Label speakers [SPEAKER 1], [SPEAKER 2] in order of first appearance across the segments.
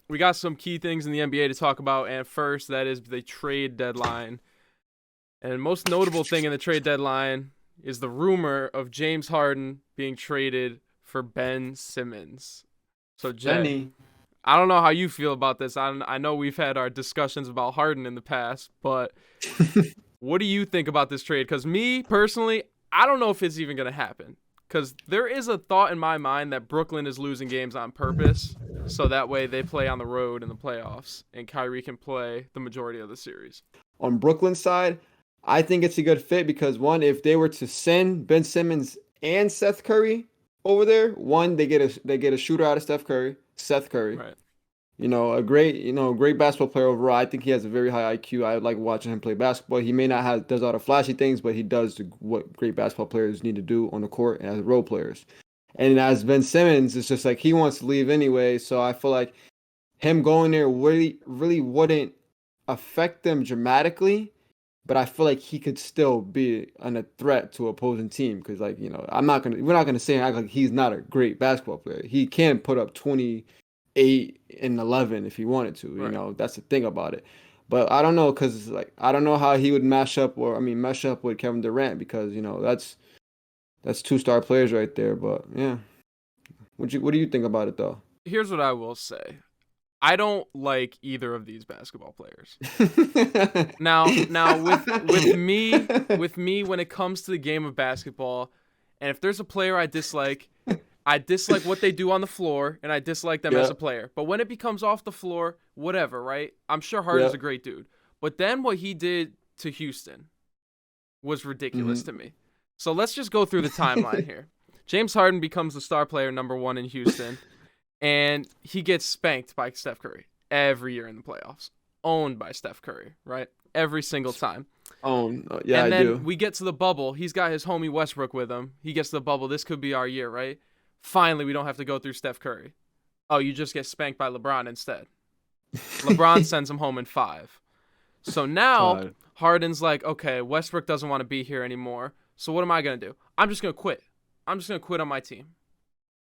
[SPEAKER 1] we got some key things in the NBA to talk about, and first, that is the trade deadline. And most notable thing in the trade deadline is the rumor of James Harden being traded for Ben Simmons. So, Jay,
[SPEAKER 2] Benny.
[SPEAKER 1] I don't know how you feel about this. I know we've had our discussions about Harden in the past, but what do you think about this trade? Because me, personally, I don't know if it's even going to happen. Because there is a thought in my mind that Brooklyn is losing games on purpose, so that way they play on the road in the playoffs, and Kyrie can play the majority of the series.
[SPEAKER 2] On Brooklyn's side, I think it's a good fit because one, if they were to send Ben Simmons and Seth Curry over there, one they get a shooter out of Seth Curry.
[SPEAKER 1] Right.
[SPEAKER 2] A great basketball player overall. I think he has a very high IQ. I like watching him play basketball. He may not have does all the flashy things, but he does what great basketball players need to do on the court and as role players. And as Ben Simmons, it's just like he wants to leave anyway. So I feel like him going there really wouldn't affect them dramatically. But I feel like he could still be a threat to opposing team because, we're not gonna say and act like he's not a great basketball player. He can put up 28 and 11 if he wanted to.
[SPEAKER 1] Right.
[SPEAKER 2] That's the thing about it. But I don't know because I don't know how he would mesh up with Kevin Durant because that's two-star players right there. But yeah, what do you think about it though?
[SPEAKER 1] Here's what I will say. I don't like either of these basketball players. Now with me when it comes to the game of basketball, and if there's a player I dislike what they do on the floor, and I dislike them as
[SPEAKER 2] Yeah,
[SPEAKER 1] a player. But when it becomes off the floor, whatever, right? I'm sure Harden's
[SPEAKER 2] yeah.
[SPEAKER 1] a great dude. But then what he did to Houston was ridiculous
[SPEAKER 2] Hmm.
[SPEAKER 1] to me. So let's just go through the timeline here. James Harden becomes the star player number 1 in Houston, and he gets spanked by Steph Curry every year in the playoffs. Owned by Steph Curry, right? Every single time.
[SPEAKER 2] Yeah,
[SPEAKER 1] And
[SPEAKER 2] I
[SPEAKER 1] then
[SPEAKER 2] do.
[SPEAKER 1] we get to the bubble. He's got his homie Westbrook with him. He gets to the bubble. This could be our year, right? Finally, we don't have to go through Steph Curry. Oh, you just get spanked by LeBron instead. LeBron sends him home in 5. So now
[SPEAKER 2] God.
[SPEAKER 1] Harden's like, okay, Westbrook doesn't want to be here anymore. So what am I going to do? I'm just going to quit. I'm just going to quit on my team.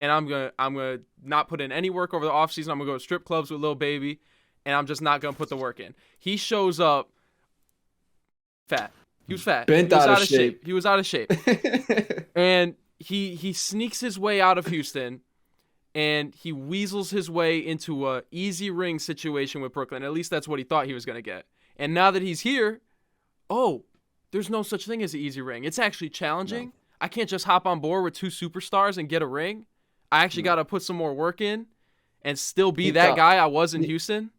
[SPEAKER 1] And I'm gonna not put in any work over the offseason. I'm going to go to strip clubs with Lil Baby, and I'm just not going to put the work in. He shows up fat. He was fat. He
[SPEAKER 2] Bent
[SPEAKER 1] was
[SPEAKER 2] out of
[SPEAKER 1] out of shape.
[SPEAKER 2] shape.
[SPEAKER 1] He was out of shape. And he sneaks his way out of Houston, and he weasels his way into a easy ring situation with Brooklyn. At least that's what he thought he was going to get. And now that he's here, oh, there's no such thing as an easy ring. It's actually
[SPEAKER 2] No,
[SPEAKER 1] challenging. I can't just hop on board with 2 superstars and get a ring. I actually got
[SPEAKER 2] no.
[SPEAKER 1] to put some more work in and still be
[SPEAKER 2] He
[SPEAKER 1] that
[SPEAKER 2] thought
[SPEAKER 1] guy I was in
[SPEAKER 2] he,
[SPEAKER 1] Houston.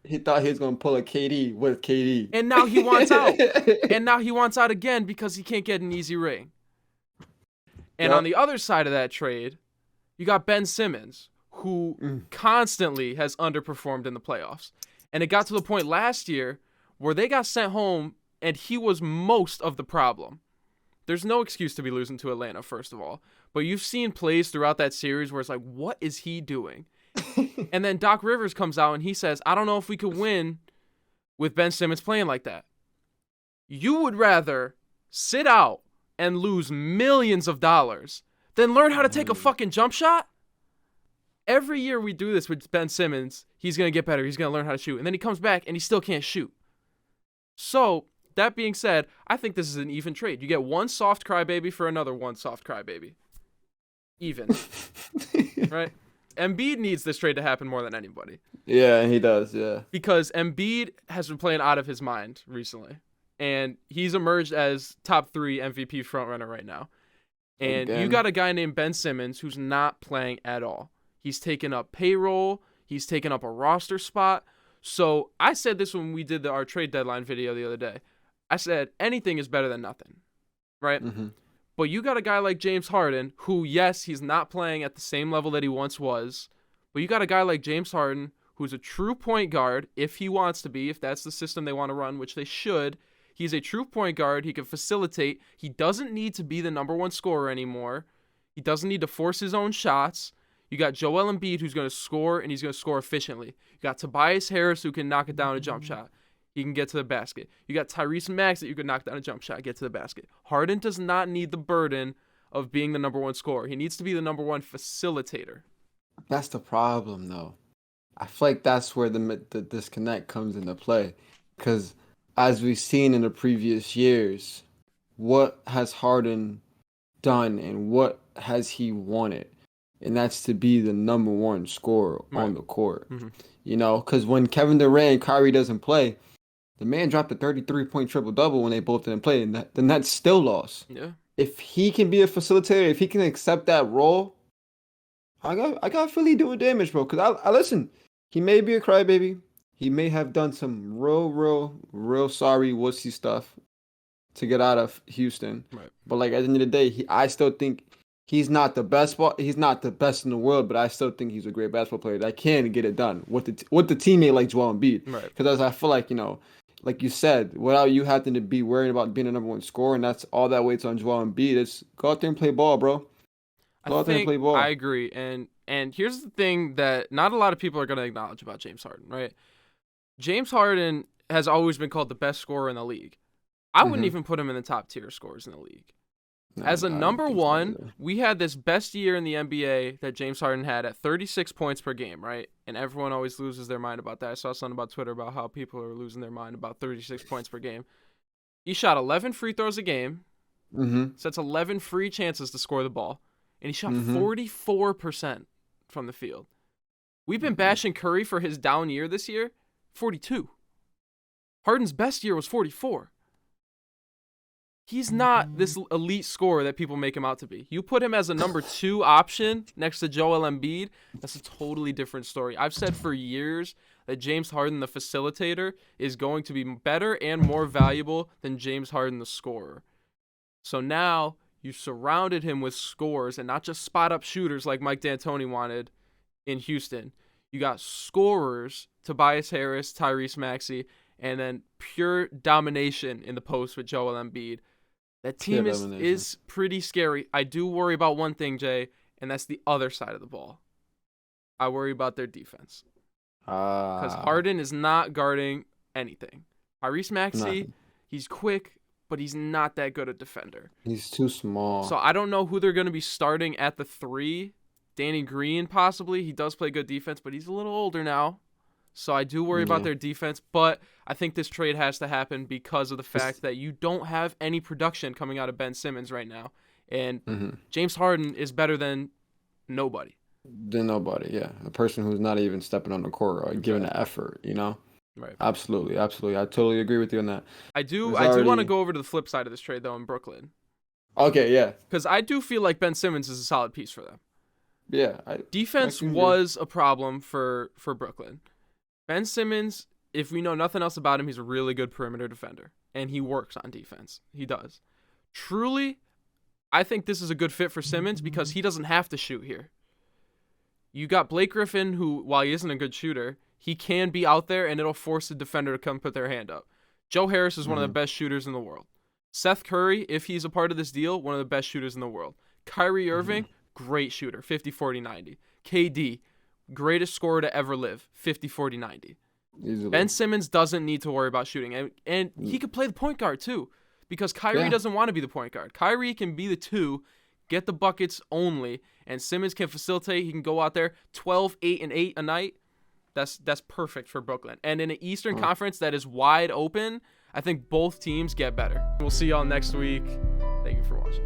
[SPEAKER 2] he thought he was gonna pull a KD with KD.
[SPEAKER 1] And now he wants out. And now he wants out again because he can't get an easy ring. And on
[SPEAKER 2] Yep.
[SPEAKER 1] the other side of that trade, you got Ben Simmons, who
[SPEAKER 2] Mm.
[SPEAKER 1] constantly has underperformed in the playoffs. And it got to the point last year where they got sent home, and he was most of the problem. There's no excuse to be losing to Atlanta, first of all. But you've seen plays throughout that series where it's like, what is he doing? And then Doc Rivers comes out and he says, I don't know if we could win with Ben Simmons playing like that. You would rather sit out and lose millions of dollars than learn how to take a
[SPEAKER 2] Mm.
[SPEAKER 1] fucking jump shot? Every year we do this with Ben Simmons, he's going to get better. He's going to learn how to shoot. And then he comes back and he still can't shoot. So, that being said, I think this is an even trade. You get one soft crybaby for another one soft crybaby. Even, right? Embiid needs this trade to happen more than anybody
[SPEAKER 2] Yeah, he does. Yeah.
[SPEAKER 1] because Embiid has been playing out of his mind recently. And he's emerged as top 3 MVP frontrunner right now. And you
[SPEAKER 2] Again.
[SPEAKER 1] got a guy named Ben Simmons who's not playing at all. He's taken up payroll. He's taken up a roster spot. So I said this when we did our trade deadline video the other day. I said anything is better than nothing, right?
[SPEAKER 2] Hmm.
[SPEAKER 1] But you got a guy like James Harden who, yes, he's not playing at the same level that he once was. But you got a guy like James Harden who's a true point guard if he wants to be, if that's the system they want to run, which they should. He's a true point guard. He can facilitate. He doesn't need to be the number 1 scorer anymore. He doesn't need to force his own shots. You got Joel Embiid who's going to score, and he's going to score efficiently. You got Tobias Harris who can knock it down a jump shot. He can get to the basket. You got Tyrese Maxey that you can knock down a jump shot, get to the basket. Harden does not need the burden of being the number 1 scorer. He needs to be the number 1 facilitator.
[SPEAKER 2] That's the problem, though. I feel like that's where the disconnect comes into play, because as we've seen in the previous years, what has Harden done and what has he wanted? And that's to be the number one scorer
[SPEAKER 1] Right.
[SPEAKER 2] on the court.
[SPEAKER 1] Hmm.
[SPEAKER 2] Because when Kevin Durant and Kyrie doesn't play, the man dropped a 33-point triple double when they both didn't play, and then that's still lost.
[SPEAKER 1] Yeah.
[SPEAKER 2] If he can be a facilitator, if he can accept that role, I got Philly doing damage, bro. Because I listen, he may be a crybaby. He may have done some real sorry wussy stuff to get out of Houston.
[SPEAKER 1] Right.
[SPEAKER 2] But like at the end of the day, I still think he's not the best. He's not the best in the world, but I still think he's a great basketball player that can get it done with the teammate like Joel Embiid.
[SPEAKER 1] Right.
[SPEAKER 2] Because I feel like like you said, without you having to be worried about being the number one scorer, and that's all that weights on Joel Embiid. It's go out there and play ball, bro. Go
[SPEAKER 1] I
[SPEAKER 2] out there and
[SPEAKER 1] think
[SPEAKER 2] play ball.
[SPEAKER 1] I agree. And here's the thing that not a lot of people are going to acknowledge about James Harden, right? James Harden has always been called the best scorer in the league. I wouldn't even put him in the top tier scorers in the league.
[SPEAKER 2] No,
[SPEAKER 1] As a
[SPEAKER 2] I don't
[SPEAKER 1] number
[SPEAKER 2] think so
[SPEAKER 1] one,
[SPEAKER 2] either.
[SPEAKER 1] we had this best year in the NBA that James Harden had at 36 points per game, right? And everyone always loses their mind about that. I saw something about Twitter about how people are losing their mind about 36 points per game. He shot 11 free throws a game,
[SPEAKER 2] Mm-hmm.
[SPEAKER 1] so that's 11 free chances to score the ball, and he shot
[SPEAKER 2] Mhm.
[SPEAKER 1] 44% from the field. We've been bashing Curry for his down year this year, 42. Harden's best year was 44. He's not this elite scorer that people make him out to be. You put him as a number 2 option next to Joel Embiid, that's a totally different story. I've said for years that James Harden, the facilitator, is going to be better and more valuable than James Harden, the scorer. So now you surrounded him with scorers and not just spot-up shooters like Mike D'Antoni wanted in Houston. You got scorers, Tobias Harris, Tyrese Maxey, and then pure domination in the post with Joel Embiid. That team
[SPEAKER 2] Pure
[SPEAKER 1] is
[SPEAKER 2] domination.
[SPEAKER 1] pretty scary. I do worry about one thing, Jay, and that's the other side of the ball. I worry about their defense. Because Harden is not guarding anything. Tyrese Maxey,
[SPEAKER 2] Nothing.
[SPEAKER 1] he's quick, but he's not that good a defender.
[SPEAKER 2] He's too small.
[SPEAKER 1] So I don't know who they're going to be starting at the 3. Danny Green, possibly. He does play good defense, but he's a little older now. So I do worry about
[SPEAKER 2] Yeah.
[SPEAKER 1] their defense, but I think this trade has to happen because of the fact that you don't have any production coming out of Ben Simmons right now. And James Harden is better than nobody.
[SPEAKER 2] Than nobody, yeah. A person who's not even stepping on the court or giving the effort,
[SPEAKER 1] Right.
[SPEAKER 2] Absolutely. I totally agree with you on that.
[SPEAKER 1] I do
[SPEAKER 2] There's
[SPEAKER 1] want to
[SPEAKER 2] already-
[SPEAKER 1] go over to the flip side of this trade, though, in Brooklyn.
[SPEAKER 2] Okay, yeah.
[SPEAKER 1] Because I do feel like Ben Simmons is a solid piece for them.
[SPEAKER 2] Yeah.
[SPEAKER 1] Defense
[SPEAKER 2] I can agree.
[SPEAKER 1] was a problem for Brooklyn. Ben Simmons, if we know nothing else about him, he's a really good perimeter defender, and he works on defense. He does. Truly, I think this is a good fit for Simmons because he doesn't have to shoot here. You got Blake Griffin, who, while he isn't a good shooter, he can be out there, and it'll force the defender to come put their hand up. Joe Harris is one of the best shooters in the world. Seth Curry, if he's a part of this deal, one of the best shooters in the world. Kyrie Irving, great shooter, 50, 40, 90. KD, greatest scorer to ever live, 50, 40, 90.
[SPEAKER 2] Easily.
[SPEAKER 1] Ben Simmons doesn't need to worry about shooting. And he could play the point guard, too, because Kyrie doesn't want to be the point guard. Kyrie can be the 2, get the buckets only, and Simmons can facilitate. He can go out there 12, 8, and 8 a night. That's perfect for Brooklyn. And in an Eastern Conference that is wide open, I think both teams get better. We'll see y'all next week. Thank you for watching.